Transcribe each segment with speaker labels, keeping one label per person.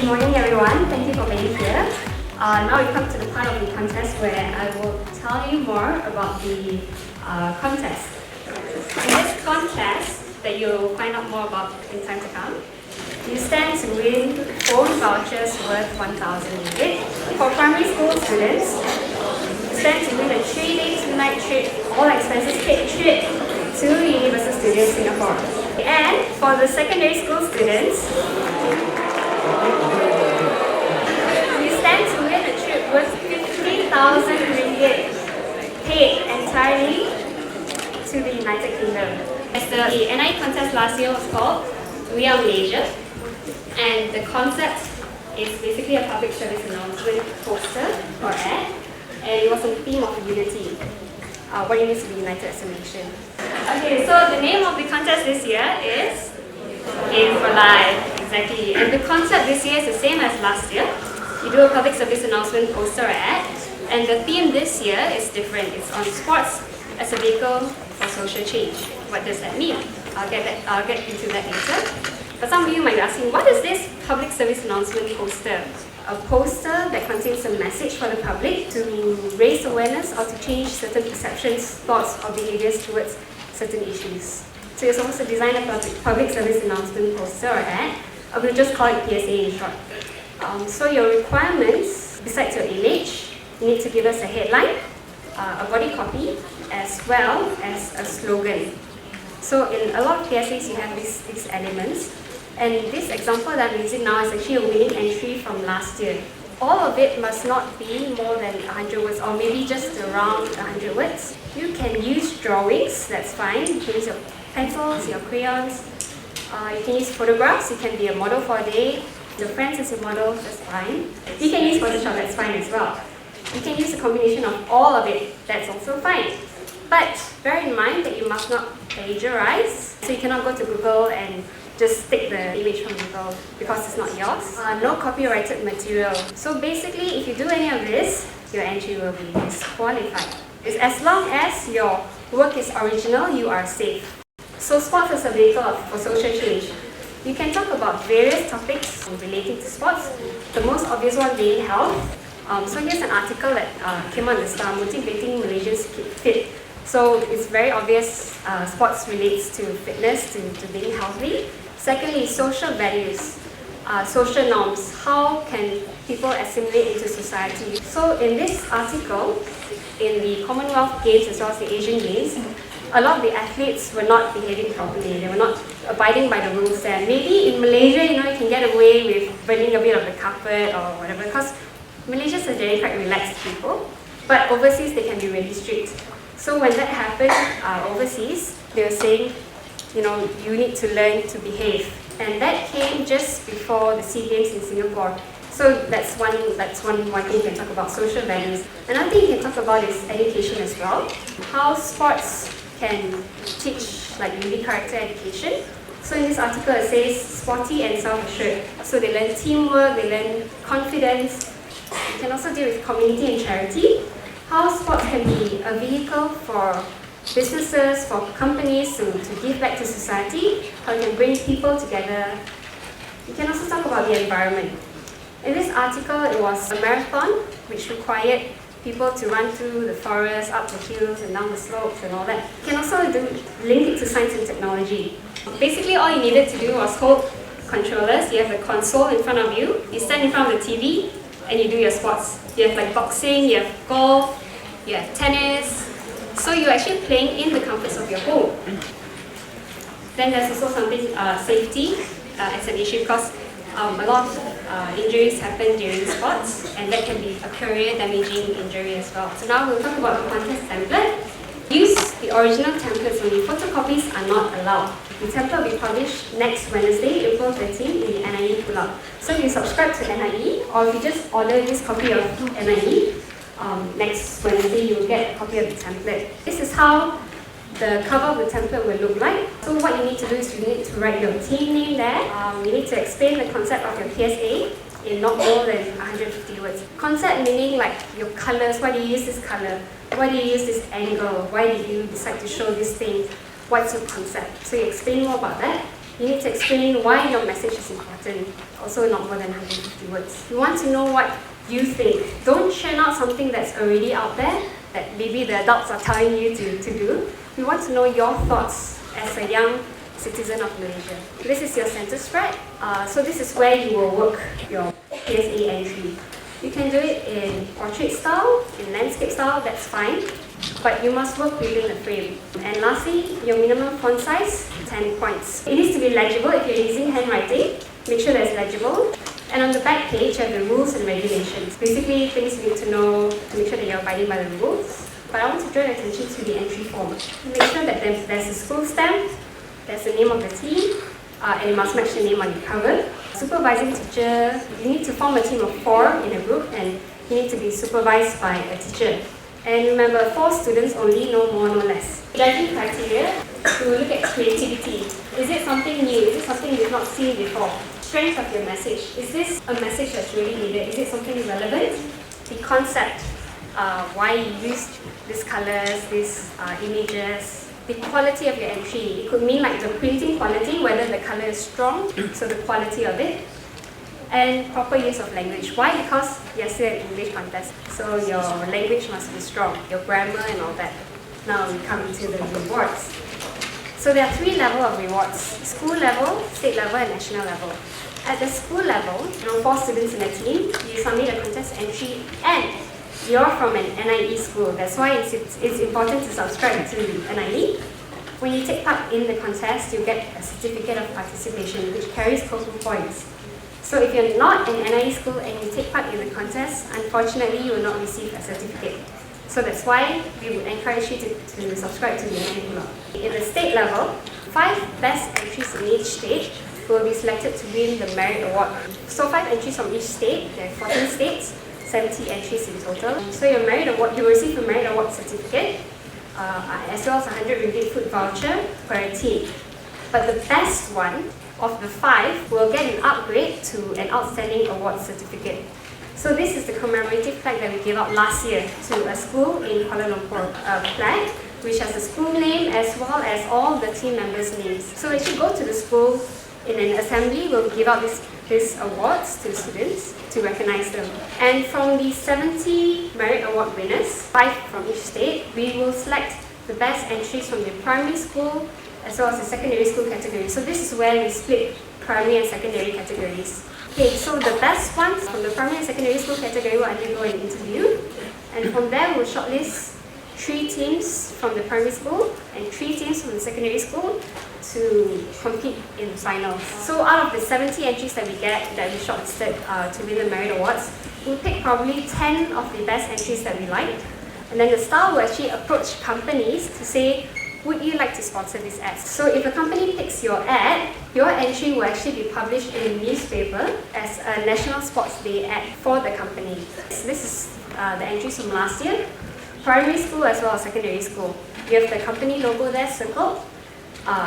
Speaker 1: Good morning everyone, thank you for being here. Now we come to the part of the contest where I will tell you more about the contest. In this contest that you'll find out more about in time to come, you stand to win phone vouchers worth 1,000 ringgit. For primary school students, you stand to win a 3-day 2-night trip, all expenses paid trip to Universal Studios Singapore. And for the secondary school students, you stand to win a trip worth 50,000 ringgit paid entirely to the United Kingdom. As the NiE contest last year was called We Are Malaysia, and the concept is basically a public service announcement poster or ad, and it was on the theme of unity. What it means to be united as a nation. Okay, so the name of the contest this year is Game4Life, exactly. And the concept this year is the same as last year. You do a public service announcement poster or ad, and the theme this year is different. It's on sports as a vehicle for social change. What does that mean? I'll get into that later. But some of you might be asking, what is this public service announcement poster? A poster that contains a message for the public to raise awareness or to change certain perceptions, thoughts, or behaviors towards certain issues. So you're supposed to design a public service announcement poster or ad, or we'll just call it PSA in short. So your requirements, besides your image, you need to give us a headline, a body copy, as well as a slogan. So in a lot of PSAs you have these elements. And this example that I'm using now is actually a winning entry from last year. All of it must not be more than 100 words, or maybe just around 100 words. You can use drawings, that's fine. You can use your pencils, your crayons. You can use photographs, you can be a model for a day. Your friends as your model, that's fine. You can use Photoshop, that's fine as well. You can use a combination of all of it, that's also fine. But bear in mind that you must not plagiarize. So you cannot go to Google and just take the image from Google because it's not yours. No copyrighted material. So basically, if you do any of this, your entry will be disqualified. It's as long as your work is original, you are safe. So sports as a vehicle for social change. You can talk about various topics relating to sports. The most obvious one being health. So here's an article that came on the Star, motivating Malaysians to keep fit. So it's very obvious sports relates to fitness, to being healthy. Secondly, social values, social norms. How can people assimilate into society? So in this article, in the Commonwealth Games as well as the Asian Games, a lot of the athletes were not behaving properly. They were not abiding by the rules there. Maybe in Malaysia, you can get away with burning a bit of the carpet or whatever, because Malaysians are generally quite relaxed people. But overseas, they can be really strict. So when that happened overseas, they were saying, you need to learn to behave. And that came just before the SEA Games in Singapore. So that's one thing you can talk about, social values. Another thing you can talk about is education as well. How sports can teach really character education. So in this article it says sporty and self-assured. So they learn teamwork, they learn confidence. You can also deal with community and charity. How sports can be a vehicle for businesses, for companies to give back to society, how you can bring people together. You can also talk about the environment. In this article, it was a marathon which required people to run through the forest, up the hills and down the slopes and all that. You can also link it to science and technology. Basically, all you needed to do was hold controllers. You have a console in front of you, you stand in front of the TV, and you do your sports. You have boxing, you have golf, you have tennis. So you're actually playing in the comforts of your home. Then there's also something, safety as an issue, because a lot of injuries happen during sports, and that can be a career-damaging injury as well. So now we'll talk about the contest template. Use the original templates only. Photocopies are not allowed. The template will be published next Wednesday, April 13th in the NiE Pulau. So if you subscribe to NiE, or if you just order this copy of NiE, next Wednesday you will get a copy of the template. This is how the cover of the template will look like. So what you need to do is you need to write your team name there. You need to explain the concept of your PSA in not more than 150 words. Concept meaning your colors, why do you use this color? Why do you use this angle? Why did you decide to show this thing? What's your concept? So you explain more about that. You need to explain why your message is important, also not more than 150 words. You want to know what you think. Don't churn out something that's already out there, that maybe the adults are telling you to do. We want to know your thoughts as a young citizen of Malaysia. This is your center spread. So this is where you will work your PSA entry. You can do it in portrait style, in landscape style, that's fine. But you must work within the frame. And lastly, your minimum font size, 10 points. It needs to be legible if you're using handwriting. Make sure that it's legible. And on the back page, you have the rules and regulations. Basically, things you need to know to make sure that you're abiding by the rules. But I want to draw your attention to the entry form. Make sure that there's a school stamp, there's the name of the team, and you must match the name on the cover. Supervising teacher, you need to form a team of 4 in a group, and you need to be supervised by a teacher. And remember, 4 students only, no more, no less. Judging criteria to look at creativity. Is it something new? Is it something you've not seen before? Strength of your message. Is this a message that's really needed? Is it something relevant? The concept, why you used these colors, these images. The quality of your entry. It could mean like the printing quality, whether the color is strong, so the quality of it. And proper use of language. Why? Because you're still an English contest, so your language must be strong, your grammar and all that. Now we come into the rewards. So there are 3 levels of rewards: school level, state level, and national level. At the school level, 4 students in a team, you submit a contest entry, and you're from an NIE school. That's why it's important to subscribe to NIE. When you take part in the contest, you get a certificate of participation, which carries total points. So if you're not an NIE school and you take part in the contest, unfortunately you will not receive a certificate. So that's why we would encourage you to subscribe to the NIE blog. In the state level, 5 best entries in each state will be selected to win the Merit Award. So 5 entries from each state, there are 14 states, 70 entries in total. So your Merit Award, you will receive a Merit Award certificate, as well as a 100 ringgit food voucher per team. But the best one of the 5 will get an upgrade to an Outstanding Award certificate. So this is the commemorative plaque that we gave out last year to a school in Kuala Lumpur. A plaque which has the school name as well as all the team members' names. So as you go to the school in an assembly, we'll give out these awards to students to recognize them. And from the 70 Merit Award winners, 5 from each state, we will select the best entries from the primary school as well as the secondary school category. So this is where we split primary and secondary categories. Okay, so the best ones from the primary and secondary school category will undergo an interview, and from there we'll shortlist 3 teams from the primary school and 3 teams from the secondary school to compete in finals. So out of the 70 entries that we get, that we shortlisted to win the Merit Awards, we'll pick probably 10 of the best entries that we liked, and then the star will actually approach companies to say, would you like to sponsor this ad? So if a company picks your ad, your entry will actually be published in a newspaper as a National Sports Day ad for the company. So this is the entries from last year, primary school as well as secondary school. You have the company logo there circled.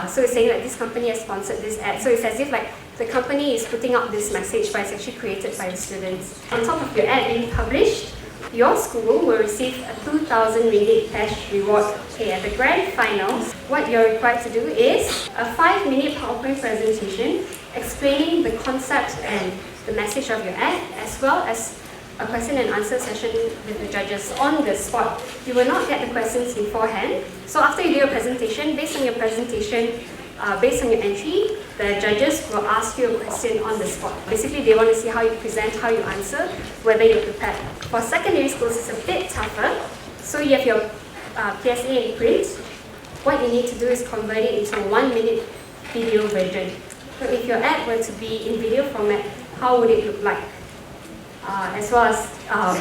Speaker 1: So it's saying that this company has sponsored this ad. So it's as if like the company is putting out this message, but it's actually created by the students. On top of your ad being published, your school will receive a 2,000 ringgit cash reward. Okay, at the grand finals, what you're required to do is a 5-minute PowerPoint presentation explaining the concept and the message of your ad, as well as a question and answer session with the judges on the spot. You will not get the questions beforehand. So after you do your presentation, based on your presentation, based on your entry, the judges will ask you a question on the spot. Basically, they want to see how you present, how you answer, whether you're prepared. For secondary schools, it's a bit tougher. So you have your PSA in print. What you need to do is convert it into a 1-minute video version. So if your ad were to be in video format, how would it look like? As well as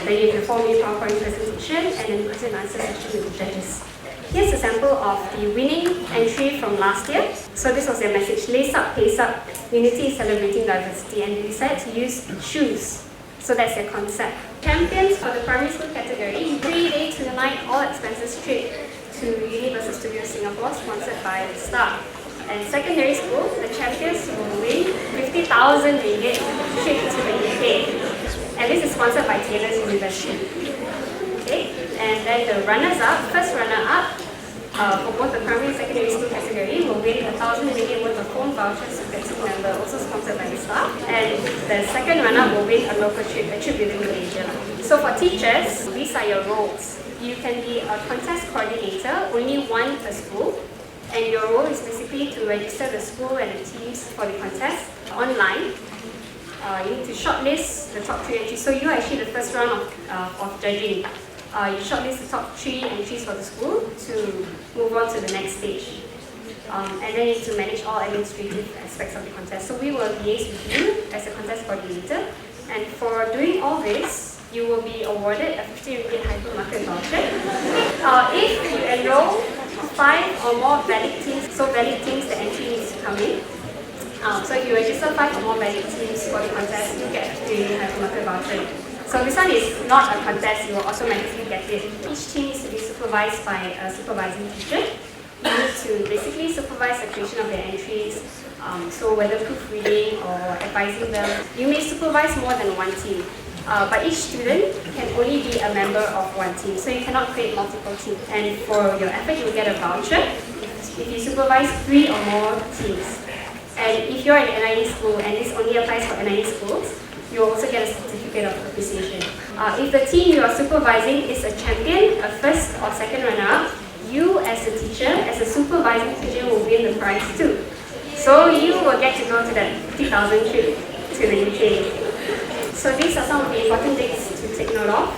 Speaker 1: then you have your 4-minute PowerPoint presentation and then question and answer session with the judges. Here's a sample of the winning entry from last year. So this was their message: lace up, pace up, unity is celebrating diversity, and they decided to use shoes. So that's their concept. Champions for the primary school category, 3-day to the night, all expenses trip to Universal Studios Singapore, sponsored by the Star. And secondary school, the champions will win 50,000 ringgit trip to the UK. And this is sponsored by Taylor's University. Okay, and then the runners-up, first runner-up, For both the primary and secondary school category, will win 1,000 ringgit worth of phone vouchers to the team member, also sponsored by the staff. And the second runner will win a local trip, a trip within Malaysia. So for teachers, these are your roles. You can be a contest coordinator, only one per school. And your role is basically to register the school and the teams for the contest online. You need to shortlist the top 3 entries. So you are actually the first round of judging. You shortlist the top 3 entries for the school to move on to the next stage. And then you need to manage all administrative aspects of the contest. So we will liaise with you as a contest coordinator. And for doing all this, you will be awarded a 50 ringgit hypermarket voucher. If you enroll 5 or more valid teams, so valid teams, the entry needs to come in. So if you register 5 or more valid teams for the contest, you get a 50 ringgit hypermarket voucher. So this one is not a contest, you will automatically get it. Each team needs to be supervised by a supervising teacher. You need to basically supervise the creation of their entries, so whether proofreading or advising them. You may supervise more than one team, but each student can only be a member of one team, so you cannot create multiple teams. And for your effort, you will get a voucher if you supervise 3 or more teams. And if you're in NIE school, and this only applies for NIE schools, you will also get a certificate of appreciation. If the team you are supervising is a champion, a first or second runner-up, you as a teacher, as a supervising teacher, will win the prize too. So you will get to go to that 50,000 trip to the UK. So these are some of the important dates to take note of.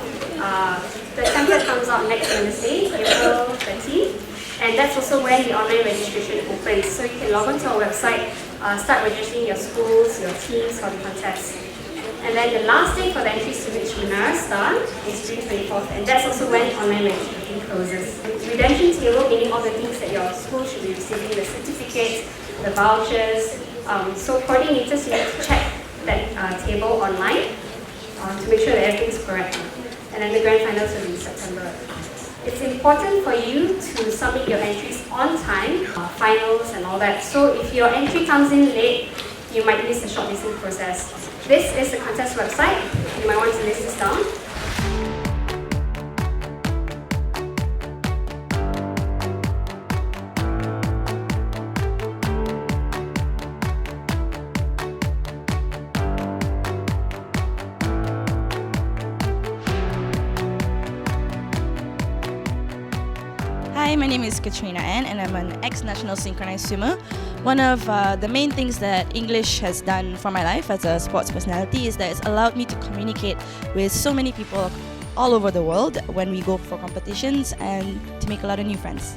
Speaker 1: The template comes out next Wednesday, April 13th. And that's also when the online registration opens. So you can log on to our website, start registering your schools, your teams for the contest. And then the last day for the entries to which Menara start is June 24th, and that's also when online registration closes. Redemption table, meaning all the things that your school should be receiving, the certificates, the vouchers. So coordinators, you need to check that table online to make sure that everything's correct. And then the grand finals will be in September. It's important for you to submit your entries on time, finals and all that. So if your entry comes in late, you might miss the shortlisting process. This is the contest website. You might want to list this down.
Speaker 2: Hi, my name is Katrina Ann and I'm an ex-national synchronized swimmer. One of the main things that English has done for my life as a sports personality is that it's allowed me to communicate with so many people all over the world when we go for competitions and to make a lot of new friends.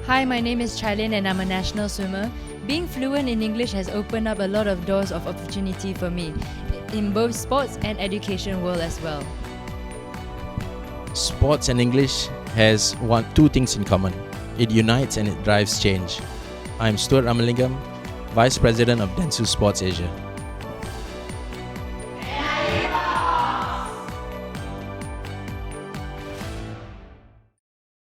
Speaker 3: Hi, my name is Chailin and I'm a national swimmer. Being fluent in English has opened up a lot of doors of opportunity for me in both sports and education world as well.
Speaker 4: Sports and English has two things in common. It unites and it drives change. I'm Stuart Ramalingam, Vice President of Dentsu Sports Asia.